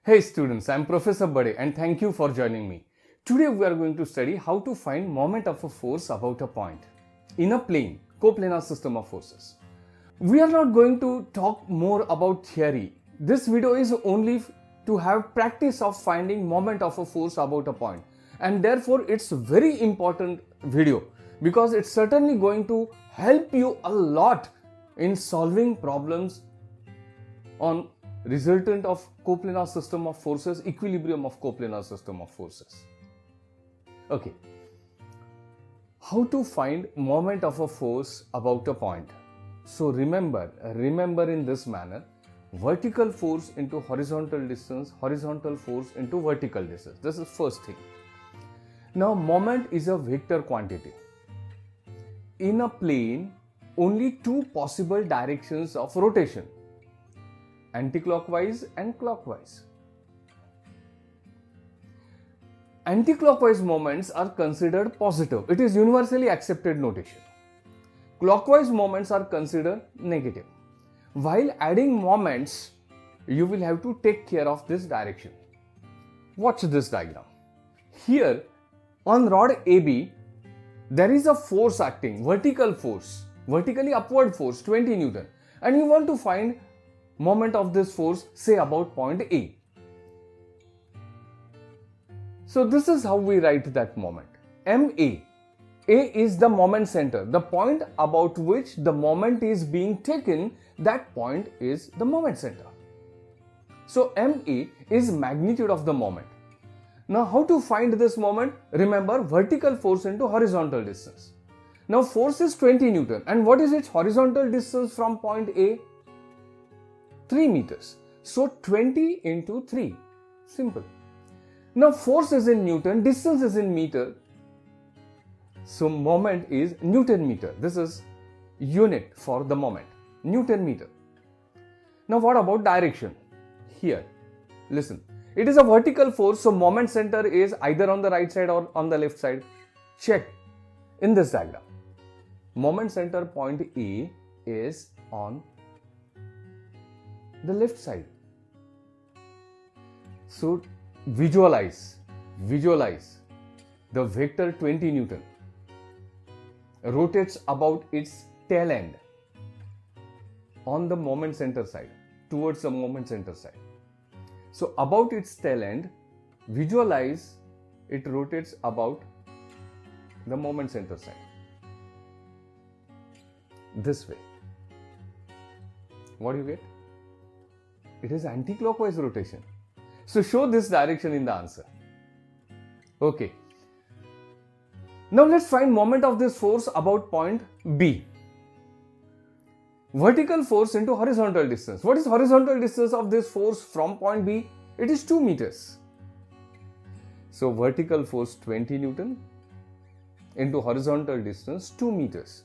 Hey students, I am Professor Bade and thank you for joining me. Today we are going to study how to find moment of a force about a point in a plane, coplanar system of forces. We are not going to talk more about theory. This video is only to have practice of finding moment of a force about a point, and therefore it's a very important video because it's certainly going to help you a lot in solving problems on resultant of coplanar system of forces, equilibrium of coplanar system of forces. Okay, how to find moment of a force about a point? So remember in this manner: vertical force into horizontal distance, horizontal force into vertical distance. This is first thing. Now moment is a vector quantity. In a plane, only two possible directions of rotation: anticlockwise and clockwise. Anticlockwise moments are considered positive. It is universally accepted notation. Clockwise moments are considered negative. While adding moments, you will have to take care of this direction. Watch this diagram. Here, on rod AB, there is a force acting, vertical force, vertically upward force, 20 Newton. And you want to find moment of this force, say about point A. So this is how we write that moment. MA. A is the moment center, the point about which the moment is being taken. That point is the moment center. So MA is magnitude of the moment. Now how to find this moment? Remember, vertical force into horizontal distance. Now force is 20 Newton, and what is its horizontal distance from point A? 3 meters. So 20 into 3. Simple. Now force is in Newton, distance is in meter. So moment is Newton meter. This is unit for the moment. Newton meter. Now what about direction? Here, listen. It is a vertical force, so moment center is either on the right side or on the left side. Check in this diagram. Moment center point A is on the left side. So visualize the vector 20 Newton rotates about its tail end on the moment center side, towards the moment center side. So about its tail end, visualize it rotates about the moment center side this way. What do you get? It is anti-clockwise rotation. So show this direction in the answer. Okay. Now let's find moment of this force about point B. Vertical force into horizontal distance. What is horizontal distance of this force from point B? It is 2 meters. So vertical force 20 Newton into horizontal distance 2 meters.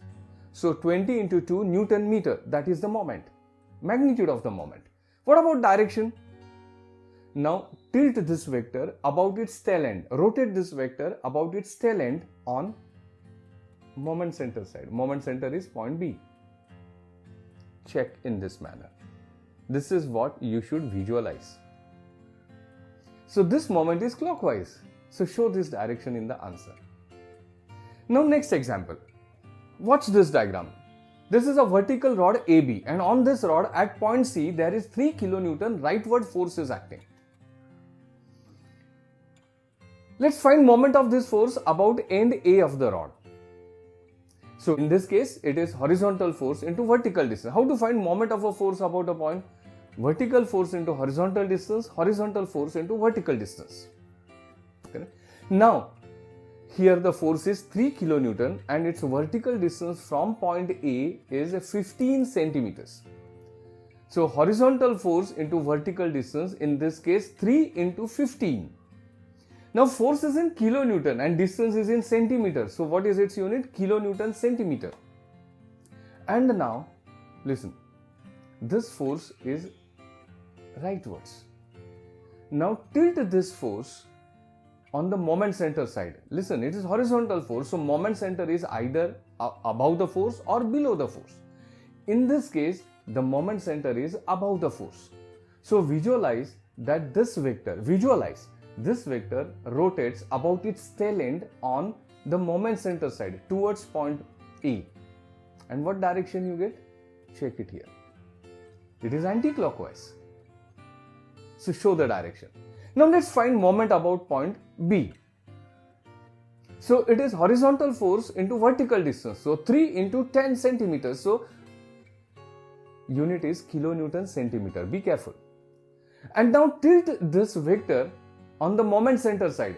So 20 into 2 Newton meter. That is the moment. Magnitude of the moment. What about direction? Now tilt this vector about its tail end. Rotate this vector about its tail end on moment center side. Moment center is point B. Check in this manner. This is what you should visualize. So this moment is clockwise. So show this direction in the answer. Now next example. Watch this diagram. This is a vertical rod AB, and on this rod at point C there is 3 kN rightward force is acting. Let's find moment of this force about end A of the rod. So in this case it is horizontal force into vertical distance. How to find moment of a force about a point? Vertical force into horizontal distance, horizontal force into vertical distance. Okay. Now here the force is 3 kN and its vertical distance from point A is 15 centimeters. So horizontal force into vertical distance, in this case 3 into 15. Now force is in kilonewton and distance is in centimeters. So what is its unit? Kilonewton centimeter. And now listen, this force is rightwards. Now tilt this force on the moment center side. Listen, it is horizontal force, so moment center is either above the force or below the force. In this case, the moment center is above the force. So visualize that this vector, visualize this vector rotates about its tail end on the moment center side towards point A. And what direction you get? Check it here. It is anti-clockwise. So show the direction. Now let's find moment about point B. So it is horizontal force into vertical distance. So 3 into 10 centimeters. So unit is kilonewton centimeter. Be careful. And now tilt this vector on the moment center side.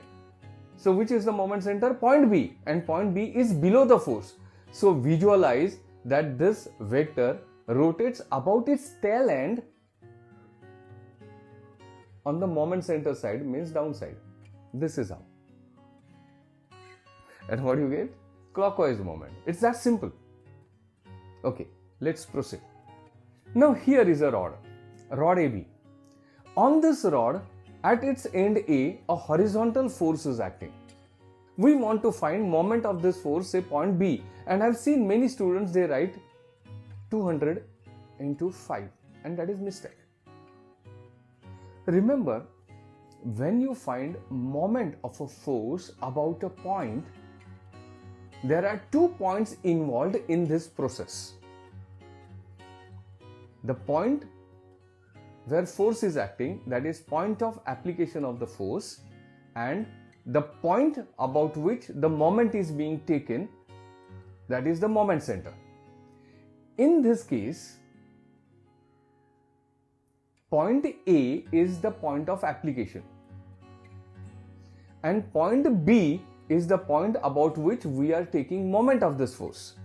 So which is the moment center? Point B. And point B is below the force. So visualize that this vector rotates about its tail end on the moment center side, means downside. This is how. And what do you get? Clockwise moment. It's that simple. Okay, let's proceed. Now here is a rod AB. On this rod, at its end A, a horizontal force is acting. We want to find moment of this force, say point B, and I've seen many students, they write 200 into 5, and that is mistake. Remember, when you find moment of a force about a point, there are 2 points involved in this process. The point where force is acting, that is point of application of the force, and the point about which the moment is being taken, that is the moment center. In this case, point A is the point of application and point B is the point about which we are taking moment of this force.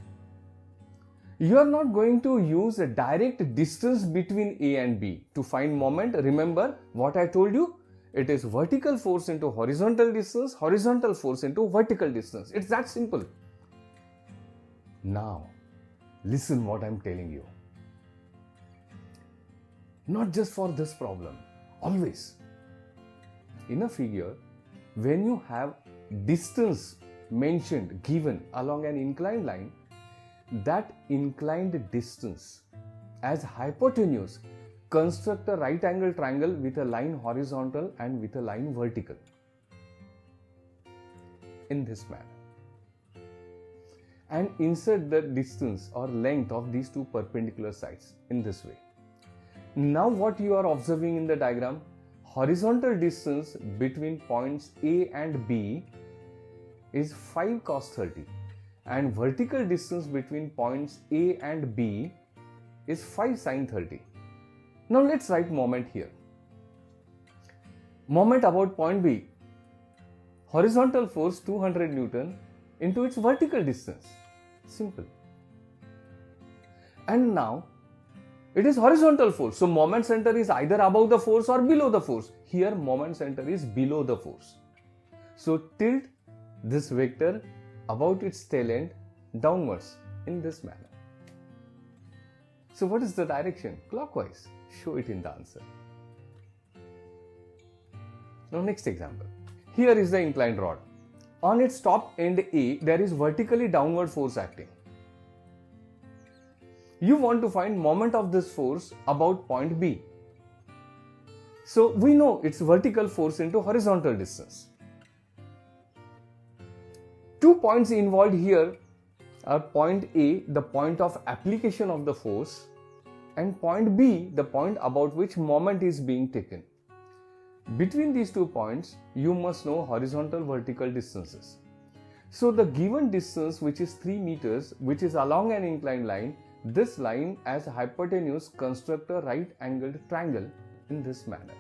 You are not going to use a direct distance between A and B to find moment. Remember what I told you? It is vertical force into horizontal distance, horizontal force into vertical distance. It's that simple. Now, listen what I'm telling you. Not just for this problem, always. In a figure, when you have distance mentioned, given along an inclined line, that inclined distance as hypotenuse construct a right angle triangle with a line horizontal and with a line vertical in this manner, and insert the distance or length of these 2 perpendicular sides in this way. Now what you are observing in the diagram, horizontal distance between points A and B is 5 cos 30 and vertical distance between points A and B is 5 sin 30. Now let's write moment here. Moment about point B, horizontal force 200 Newton into its vertical distance. Simple. And now it is horizontal force. So moment center is either above the force or below the force. Here moment center is below the force. So tilt this vector about its tail end downwards in this manner. So what is the direction? Clockwise. Show it in the answer. Now next example. Here is the inclined rod. On its top end A, there is vertically downward force acting. You want to find moment of this force about point B. So we know it's vertical force into horizontal distance. 2 points involved here are point A, the point of application of the force, and point B, the point about which moment is being taken. Between these 2 points, you must know horizontal vertical distances. So the given distance, which is 3 meters, which is along an inclined line, this line as hypotenuse construct a right angled triangle in this manner.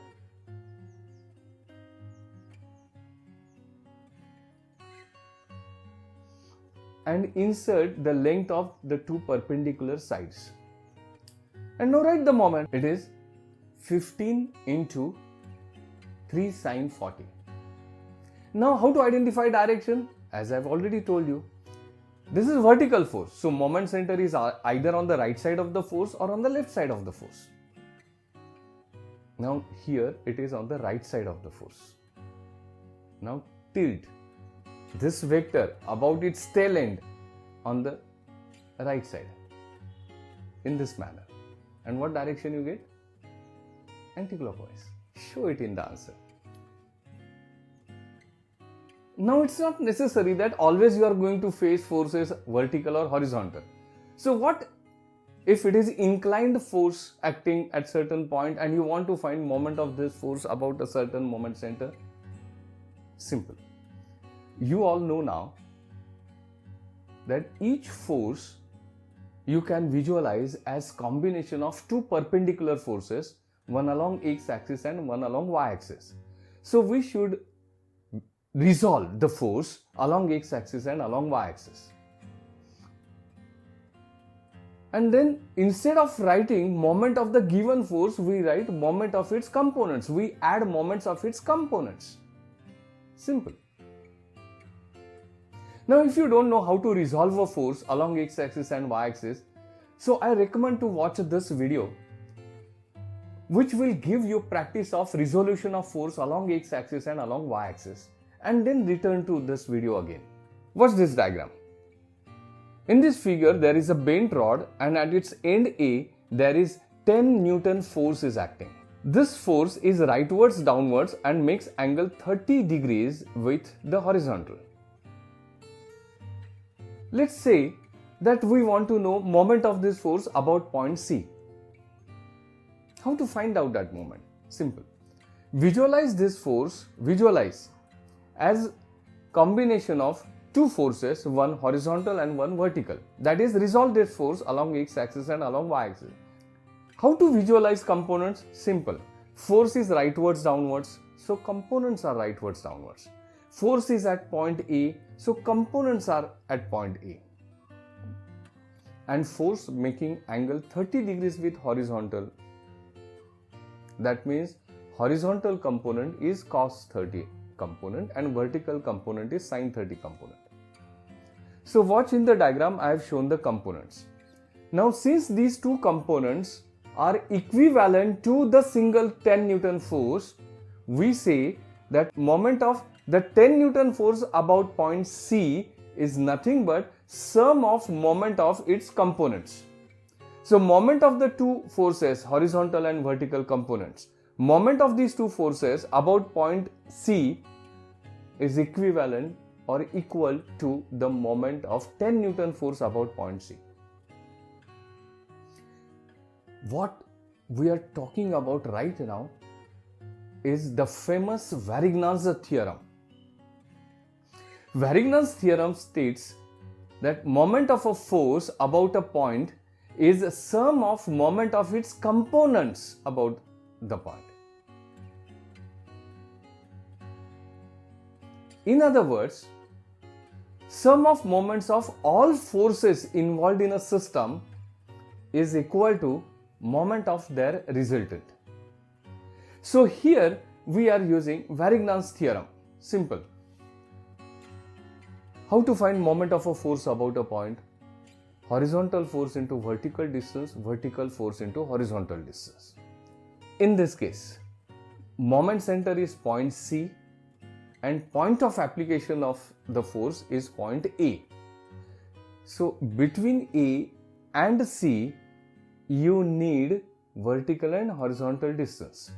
And insert the length of the 2 perpendicular sides. And now write the moment. It is 15 into 3 sin 40. Now how to identify direction? As I've already told you, this is vertical force. So moment center is either on the right side of the force or on the left side of the force. Now here it is on the right side of the force. Now tilt this vector about its tail end on the right side in this manner. And what direction you get? Anti-clockwise. show it in the answer. Now it's not necessary that always you are going to face forces vertical or horizontal. So what if it is inclined force acting at certain point and you want to find moment of this force about a certain moment center? Simple. You all know now that each force you can visualize as combination of two perpendicular forces, one along x-axis and one along y-axis. So we should resolve the force along x-axis and along y-axis. And then instead of writing moment of the given force, we write moment of its components. We add moments of its components. Simple. Now if you don't know how to resolve a force along x-axis and y-axis, so I recommend to watch this video which will give you practice of resolution of force along x-axis and along y-axis, and then return to this video again. Watch this diagram. In this figure there is a bent rod and at its end A there is 10 Newton force is acting. This force is rightwards downwards and makes angle 30 degrees with the horizontal. Let's say that we want to know moment of this force about point C. How to find out that moment? Simple. Visualize this force, visualize as combination of two forces, one horizontal and one vertical. That is, resolve this force along x-axis and along y-axis. How to visualize components? Simple. Force is rightwards downwards, so components are rightwards downwards. Force is at point A, so components are at point A. And force making angle 30 degrees with horizontal. That means horizontal component is cos 30 component and vertical component is sin 30 component. So watch in the diagram, I have shown the components. Now since these two components are equivalent to the single 10 Newton force, we say that moment of the 10 Newton force about point C is nothing but sum of moment of its components. So moment of the two forces, horizontal and vertical components, moment of these two forces about point C is equivalent or equal to the moment of 10 Newton force about point C. What we are talking about right now is the famous Varignan's theorem. Varignan's theorem states that moment of a force about a point is a sum of moment of its components about the point. In other words, sum of moments of all forces involved in a system is equal to moment of their resultant. So here we are using Varignan's theorem. Simple. How to find moment of a force about a point? Horizontal force into vertical distance, vertical force into horizontal distance. In this case, moment center is point C and point of application of the force is point A. So between A and C, you need vertical and horizontal distance.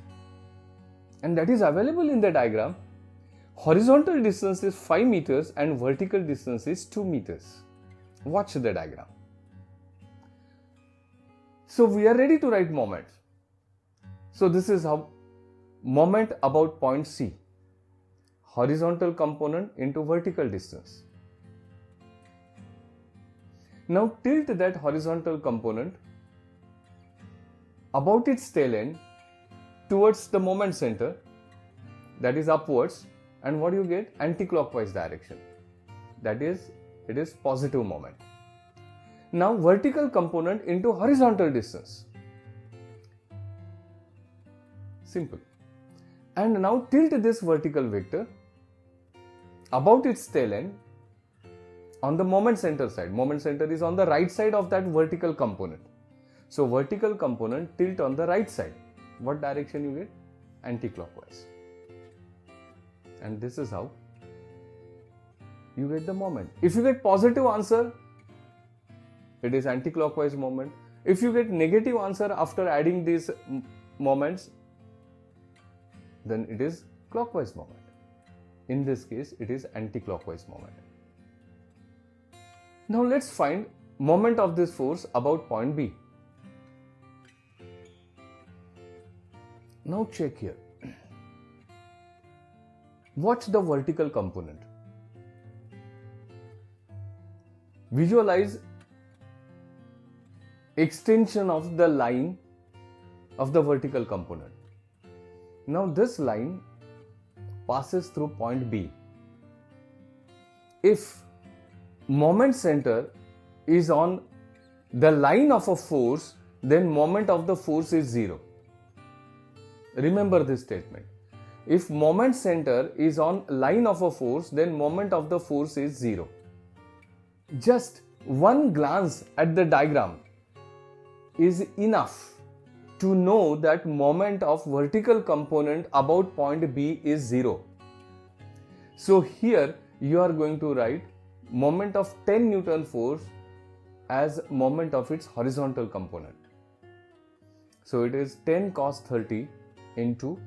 And that is available in the diagram. Horizontal distance is 5 meters and vertical distance is 2 meters. Watch the diagram. So we are ready to write moment. So this is how moment about point C. Horizontal component into vertical distance. Now tilt that horizontal component about its tail end towards the moment center, that is upwards, and what you get? Anti-clockwise direction. That is, it is positive moment. Now vertical component into horizontal distance. Simple. And now tilt this vertical vector about its tail end on the moment center side. Moment center is on the right side of that vertical component. So vertical component tilt on the right side. What direction you get? Anti-clockwise. And this is how you get the moment. If you get positive answer, it is anti-clockwise moment. If you get negative answer after adding these moments, then it is clockwise moment. In this case, it is anti-clockwise moment. Now let's find moment of this force about point B. Now check here. Watch the vertical component. Visualize extension of the line of the vertical component. Now this line passes through point B. If moment center is on the line of a force, then moment of the force is 0. Remember this statement. If moment center is on line of a force, then moment of the force is 0. Just one glance at the diagram is enough to know that moment of vertical component about point B is 0. So here you are going to write moment of 10 Newton force as moment of its horizontal component. So it is 10 cos 30 into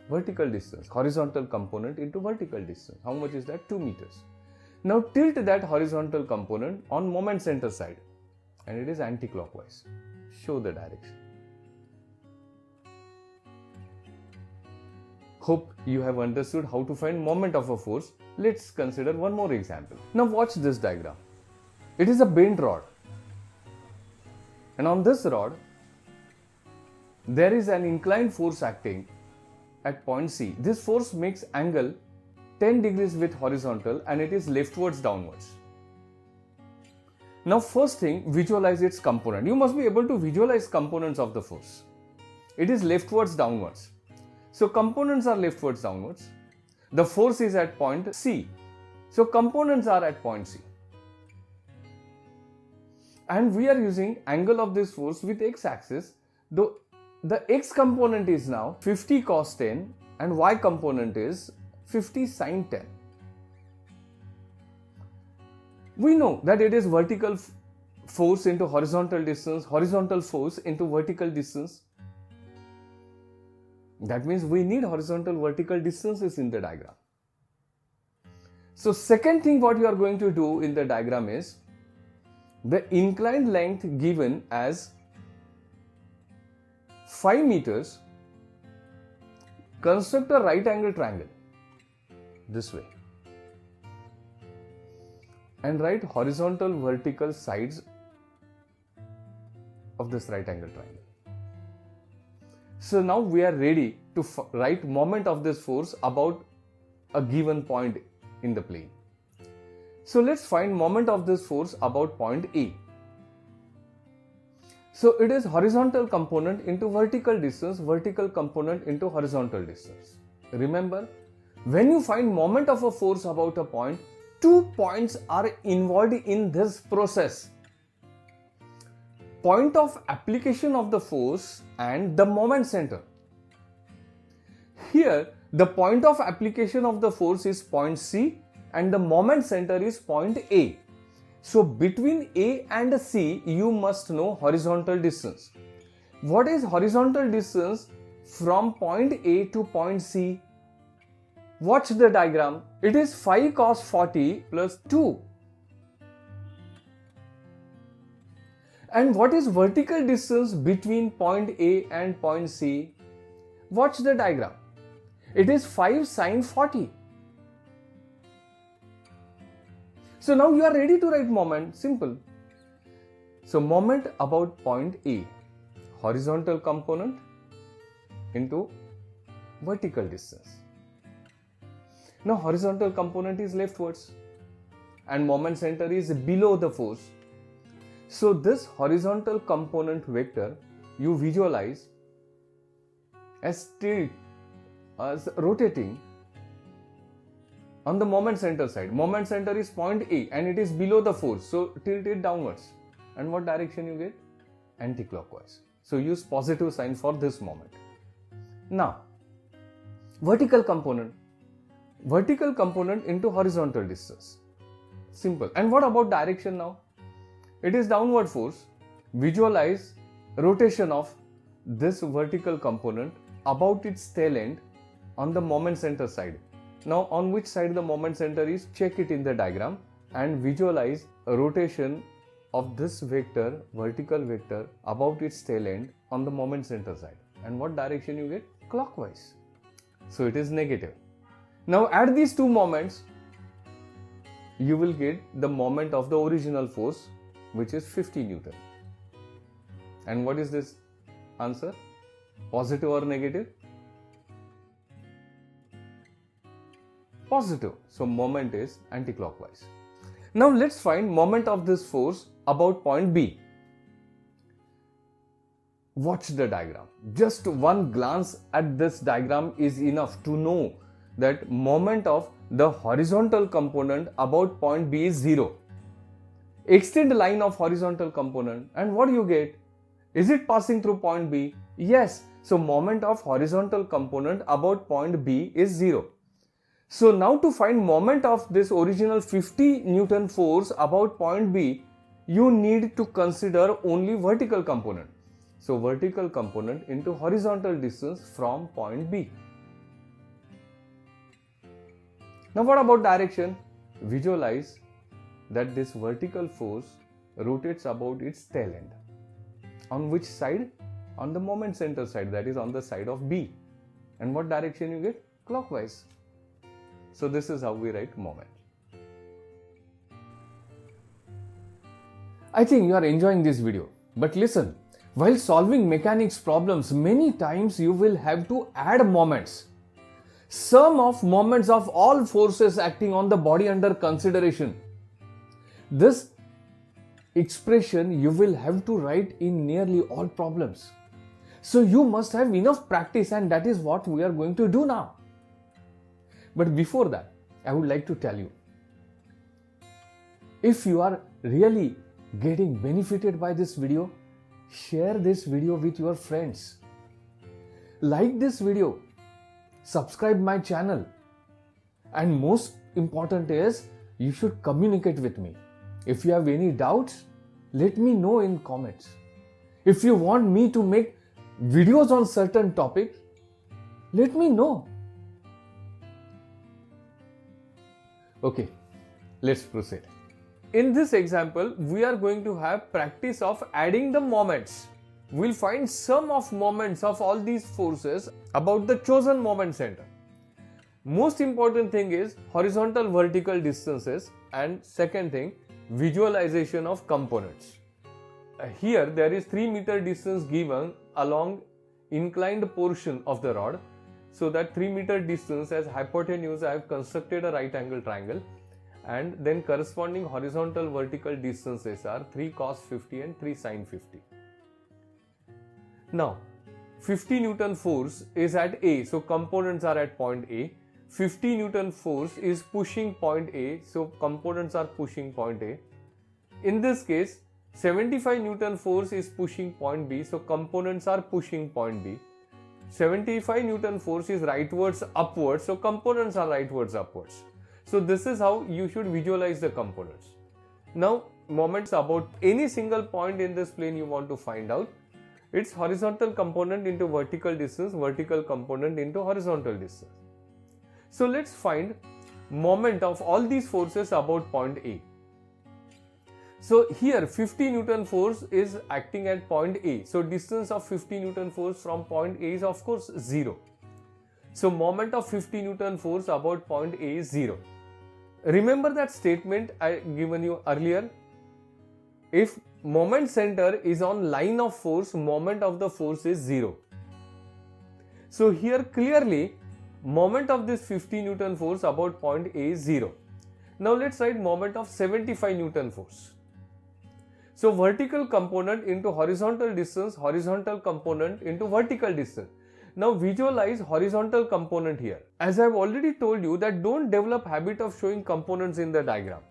vertical distance, horizontal component into vertical distance. How much is that? 2 meters. Now tilt that horizontal component on moment center side, and it is anti-clockwise. Show the direction. Hope you have understood how to find moment of a force. Let's consider one more example. Now watch this diagram. It is a bent rod, and on this rod there is an inclined force acting at point C. This force makes angle 10 degrees with horizontal and it is leftwards downwards. Now first thing, visualize its component. You must be able to visualize components of the force. It is leftwards downwards. So components are leftwards downwards. The force is at point C. So components are at point C. And we are using angle of this force with x-axis. Though the x component is now 50 cos 10 and y component is 50 sin 10. We know that it is vertical force into horizontal distance, horizontal force into vertical distance. That means we need horizontal vertical distances in the diagram. So second thing what you are going to do in the diagram is the inclined length given as 5 meters, construct a right angle triangle this way and write horizontal vertical sides of this right angle triangle. So now we are ready to write moment of this force about a given point in the plane. So let's find moment of this force about point A. So it is horizontal component into vertical distance, vertical component into horizontal distance. Remember, when you find moment of a force about a point, 2 points are involved in this process. Point of application of the force and the moment center. Here, the point of application of the force is point C and the moment center is point A. So between A and C, you must know horizontal distance. What is horizontal distance from point A to point C? Watch the diagram. It is 5 cos 40 plus 2. And what is vertical distance between point A and point C? Watch the diagram. It is 5 sin 40. So now you are ready to write moment. Simple. So moment about point A, horizontal component into vertical distance. Now horizontal component is leftwards and moment center is below the force. So this horizontal component vector you visualize as rotating on the moment center side. Moment center is point A and it is below the force. So tilt it downwards. And what direction you get? Anti-clockwise. So use positive sign for this moment. Now, vertical component. Vertical component into horizontal distance. Simple. And what about direction now? It is downward force. Visualize rotation of this vertical component about its tail end on the moment center side. Now on which side the moment center is, check it in the diagram and visualize a rotation of this vector, vertical vector, about its tail end on the moment center side. And what direction you get? Clockwise. So it is negative. Now add these two moments, you will get the moment of the original force, which is 50 Newton. And what is this answer? Positive or negative? Positive. So moment is anti-clockwise. Now let's find moment of this force about point B. Watch the diagram. Just one glance at this diagram is enough to know that moment of the horizontal component about point B is 0. Extend the line of horizontal component and what do you get? Is it passing through point B? Yes. So moment of horizontal component about point B is 0. So now to find moment of this original 50 Newton force about point B, you need to consider only vertical component. So vertical component into horizontal distance from point B. Now what about direction? Visualize that this vertical force rotates about its tail end. On which side? On the moment center side, that is on the side of B. And what direction you get? Clockwise. So this is how we write moment. I think you are enjoying this video. But listen, while solving mechanics problems, many times you will have to add moments. Sum of moments of all forces acting on the body under consideration. This expression you will have to write in nearly all problems. So you must have enough practice, and that is what we are going to do now. But before that, I would like to tell you, if you are really getting benefited by this video, share this video with your friends. Like this video, subscribe my channel, and most important is you should communicate with me. If you have any doubts, let me know in comments. If you want me to make videos on certain topics, let me know. Okay, let's proceed. In this example, we are going to have practice of adding the moments. We'll find sum of moments of all these forces about the chosen moment center. Most important thing is horizontal vertical distances, and second thing, visualization of components. Here there is 3 meter distance given along inclined portion of the rod. So that 3 meter distance as hypotenuse, I have constructed a right angle triangle, and then corresponding horizontal vertical distances are 3 cos 50 and 3 sin 50. Now 50 Newton force is at A, so components are at point A. 50 Newton force is pushing point A, so components are pushing point A. In this case, 75 Newton force is pushing point B, so components are pushing point B. 75 Newton force is rightwards upwards, so components are rightwards upwards. So this is how you should visualize the components. Now moments about any single point in this plane you want to find out. It's horizontal component into vertical distance, vertical component into horizontal distance. So let's find moment of all these forces about point A. So here 50 Newton force is acting at point A. So distance of 50 Newton force from point A is of course 0. So moment of 50 Newton force about point A is 0. Remember that statement I given you earlier? If moment center is on line of force, moment of the force is 0. So here clearly moment of this 50 Newton force about point A is 0. Now let's write moment of 75 Newton force. So vertical component into horizontal distance, horizontal component into vertical distance. Now visualize horizontal component here. As I have already told you that don't develop habit of showing components in the diagram.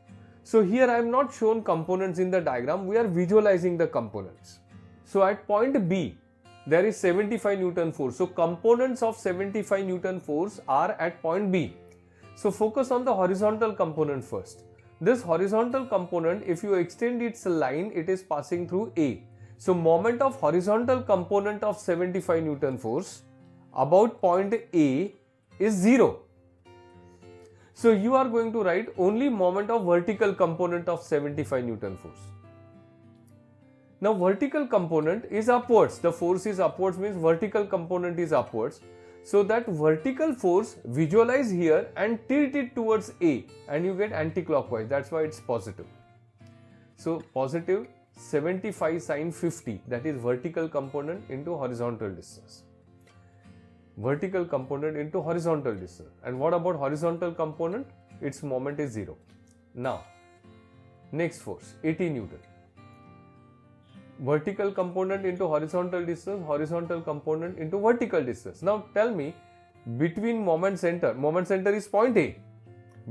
So here I have not shown components in the diagram, we are visualizing the components. So at point B, there is 75 Newton force. So components of 75 Newton force are at point B. So focus on the horizontal component first. This horizontal component, if you extend its line, it is passing through A. So moment of horizontal component of 75 Newton force about point A is 0. So you are going to write only moment of vertical component of 75 Newton force. Now vertical component is upwards. The force is upwards means vertical component is upwards. So that vertical force visualize here and tilt it towards A and you get anti-clockwise. That's why it's positive. So positive 75 sine 50, that is vertical component into horizontal distance. Vertical component into horizontal distance. And what about horizontal component? Its moment is 0. Now, next force 80 Newton. Vertical component into horizontal distance, horizontal component into vertical distance. Now tell me, between moment center is point A.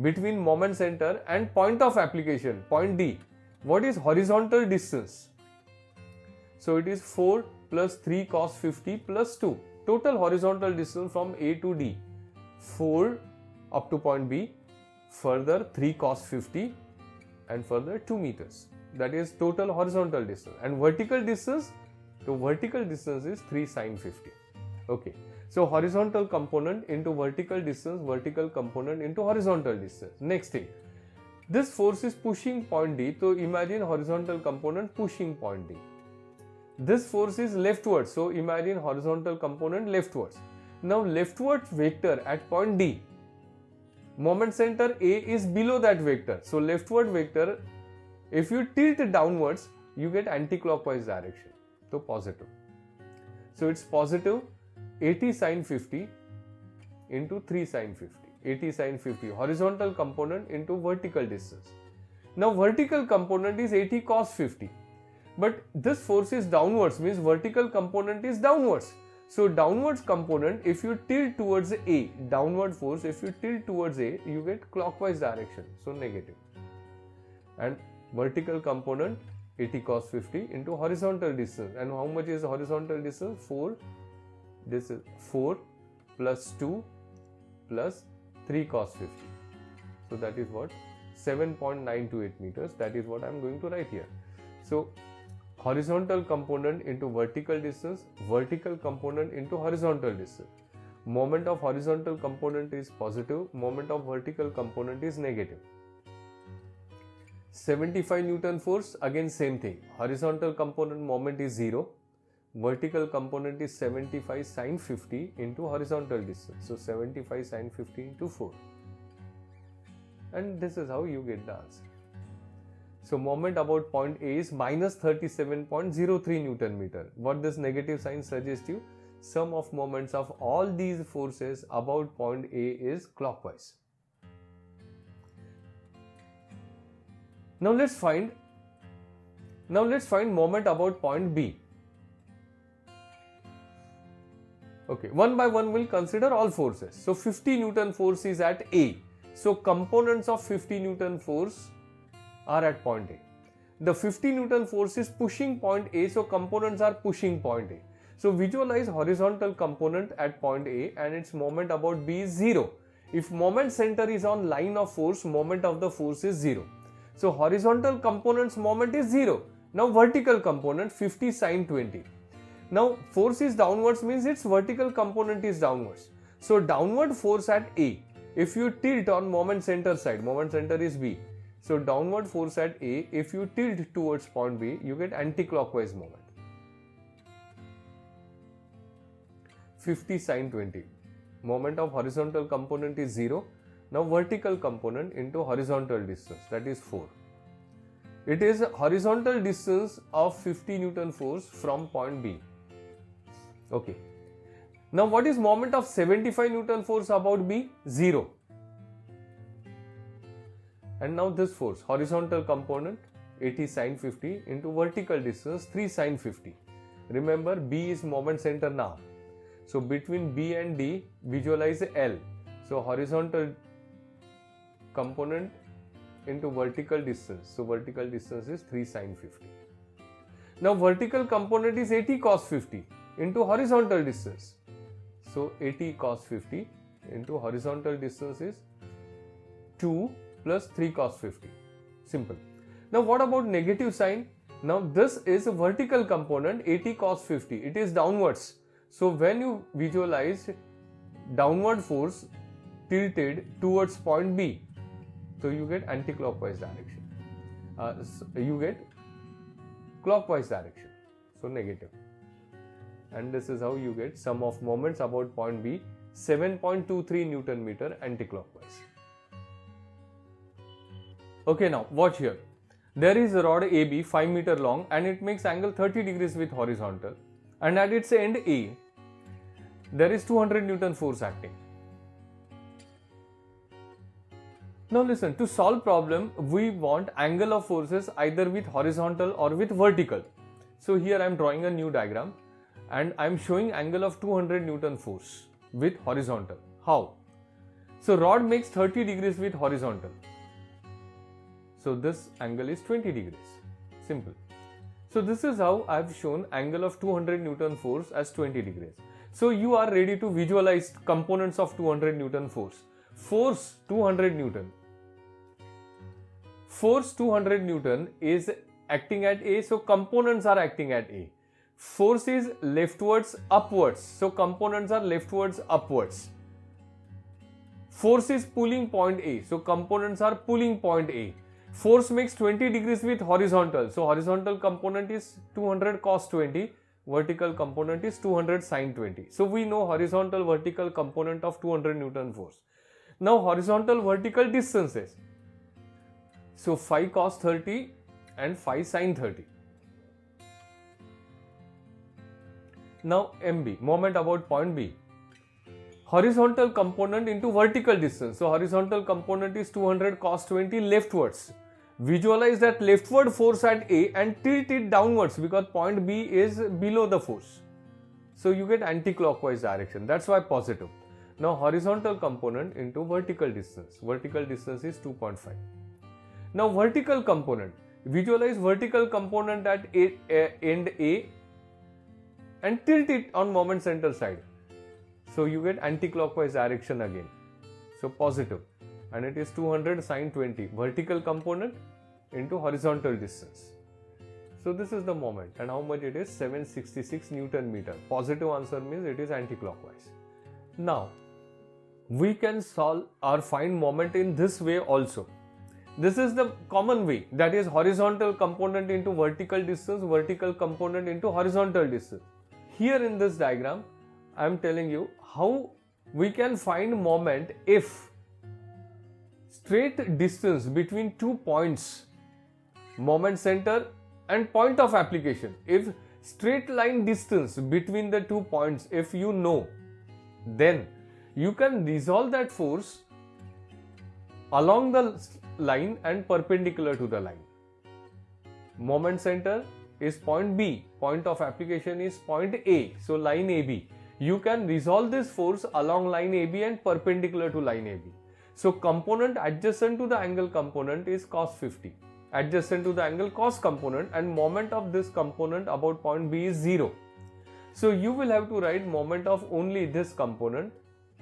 Between moment center and point of application, point D, what is horizontal distance? So it is 4 plus 3 cos 50 plus 2. Total horizontal distance from A to D, 4 up to point B, further 3 cos 50 and further 2 meters. That is total horizontal distance. And vertical distance, so vertical distance is 3 sine 50. Okay. So horizontal component into vertical distance, vertical component into horizontal distance. Next thing, this force is pushing point D. So imagine horizontal component pushing point D. This force is leftwards. So imagine horizontal component leftwards. Now leftward vector at point D. Moment center A is below that vector. So leftward vector, if you tilt downwards, you get anti-clockwise direction. So positive. So it's positive 80 sine 50 into 3 sine 50. 80 sine 50. Horizontal component into vertical distance. Now vertical component is 80 cos 50. But this force is downwards, means vertical component is downwards. So downwards component, if you tilt towards A, downward force, if you tilt towards A, you get clockwise direction. So negative. And vertical component 80 cos 50 into horizontal distance. And how much is horizontal distance? 4. This is 4 plus 2 plus 3 cos 50. So that is what? 7.928 meters. That is what I am going to write here. So horizontal component into vertical distance, vertical component into horizontal distance. Moment of horizontal component is positive, moment of vertical component is negative. 75 Newton force, again same thing. Horizontal component moment is 0. Vertical component is 75 sine 50 into horizontal distance. So 75 sine 50 into 4. And this is how you get the answer. So moment about point A is minus 37.03 Newton meter. What this negative sign suggests you? Sum of moments of all these forces about point A is clockwise. Now let's find moment about point B. Okay, one by one we'll consider all forces. So 50 Newton force is at A. So components of 50 Newton force are at point A. The 50 Newton force is pushing point A, so components are pushing point A. So visualize horizontal component at point A and its moment about B is 0. If moment center is on line of force, moment of the force is 0. So horizontal component's moment is 0. Now vertical component 50 sine 20. Now force is downwards means its vertical component is downwards. So downward force at A, if you tilt on moment center side, moment center is B. So downward force at A, if you tilt towards point B, you get anti-clockwise moment. 50 sine 20. Moment of horizontal component is 0. Now vertical component into horizontal distance, that is 4. It is horizontal distance of 50 Newton force from point B. Okay. Now what is moment of 75 Newton force about B? 0. And now this force, horizontal component 80 sine 50 into vertical distance 3 sine 50. Remember B is moment center now. So between B and D, visualize L. So horizontal component into vertical distance. So vertical distance is 3 sine 50. Now vertical component is 80 cos 50 into horizontal distance. So 80 cos 50 into horizontal distance is 2 plus 3 cos 50. Simple. Now what about negative sign? Now this is a vertical component 80 cos 50. It is downwards. So when you visualize downward force tilted towards point B, so you get anti-clockwise direction. You get clockwise direction, so negative. And this is how you get sum of moments about point B, 7.23 Newton meter anti-clockwise. Okay, now watch here. There is a rod AB 5 meter long and it makes angle 30 degrees with horizontal, and at its end A, there is 200 Newton force acting. Now listen, to solve problem, we want angle of forces either with horizontal or with vertical. So here I am drawing a new diagram and I am showing angle of 200 Newton force with horizontal. How? So rod makes 30 degrees with horizontal. So this angle is 20 degrees. Simple. So this is how I have shown angle of 200 Newton force as 20 degrees. So you are ready to visualize components of 200 Newton force. Force 200 Newton. Force 200 Newton is acting at A, so components are acting at A. Force is leftwards upwards, so components are leftwards upwards. Force is pulling point A, so components are pulling point A. Force makes 20 degrees with horizontal, so horizontal component is 200 cos 20, vertical component is 200 sin 20. So we know horizontal vertical component of 200 Newton force. Now horizontal vertical distances. So phi cos 30 and phi sin 30. Now MB, moment about point B. Horizontal component into vertical distance. So horizontal component is 200 cos 20 leftwards. Visualize that leftward force at A and tilt it downwards because point B is below the force. So you get anti-clockwise direction. That's why positive. Now horizontal component into vertical distance. Vertical distance is 2.5. Now vertical component. Visualize vertical component at end A and tilt it on moment center side. So you get anti-clockwise direction again. So positive. And it is 200 sin 20. Vertical component into horizontal distance. So this is the moment. And how much it is? 766 Newton meter. Positive answer means it is anti-clockwise. Now, we can solve or find moment in this way also. This is the common way, that is horizontal component into vertical distance, vertical component into horizontal distance. Here in this diagram, I am telling you how we can find moment if straight distance between 2 points, moment center and point of application. If straight line distance between the 2 points, if you know, then you can resolve that force along the line and perpendicular to the line. Moment center is point B, point of application is point A, so line AB. You can resolve this force along line AB and perpendicular to line AB. So component adjacent to the angle component is cos 50, adjacent to the angle cos component, and moment of this component about point B is 0. So you will have to write moment of only this component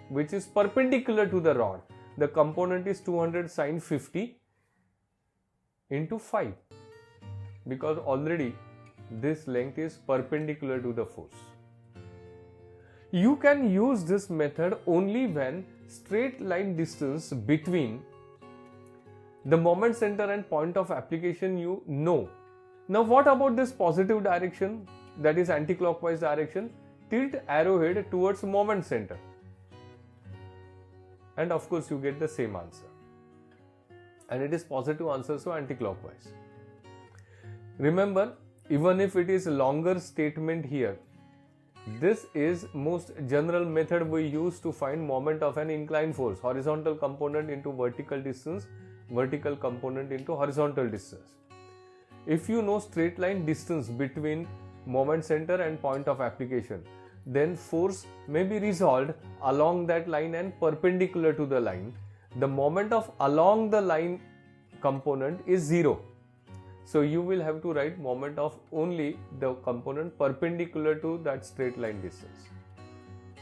which is perpendicular to the rod. The component is 200 sin 50 into 5 because already this length is perpendicular to the force. You can use this method only when straight line distance between the moment center and point of application you know. Now what about this positive direction, that is anti-clockwise direction? Tilt arrowhead towards moment center. And of course you get the same answer. And it is positive answer, so anti-clockwise. Remember, even if it is a longer statement here, this is most general method we use to find moment of an inclined force. Horizontal component into vertical distance, vertical component into horizontal distance. If you know straight line distance between moment center and point of application, then force may be resolved along that line and perpendicular to the line. The moment of along the line component is 0. So you will have to write moment of only the component perpendicular to that straight line distance.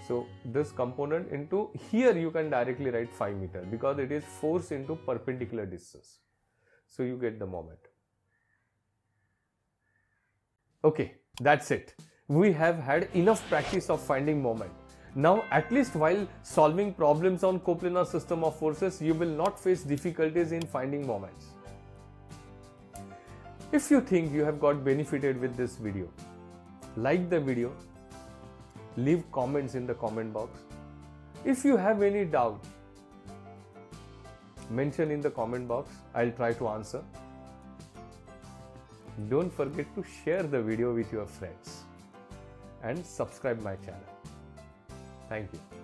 So this component into here you can directly write 5 meter because it is force into perpendicular distance. So you get the moment. Okay, that's it. we have had enough practice of finding moment. Now, at least while solving problems on coplanar system of forces, you will not face difficulties in finding moments. If you think you have got benefited with this video, like the video, leave comments in the comment box. If you have any doubt, mention in the comment box. I'll try to answer. Don't forget to share the video with your friends and subscribe my channel. Thank you.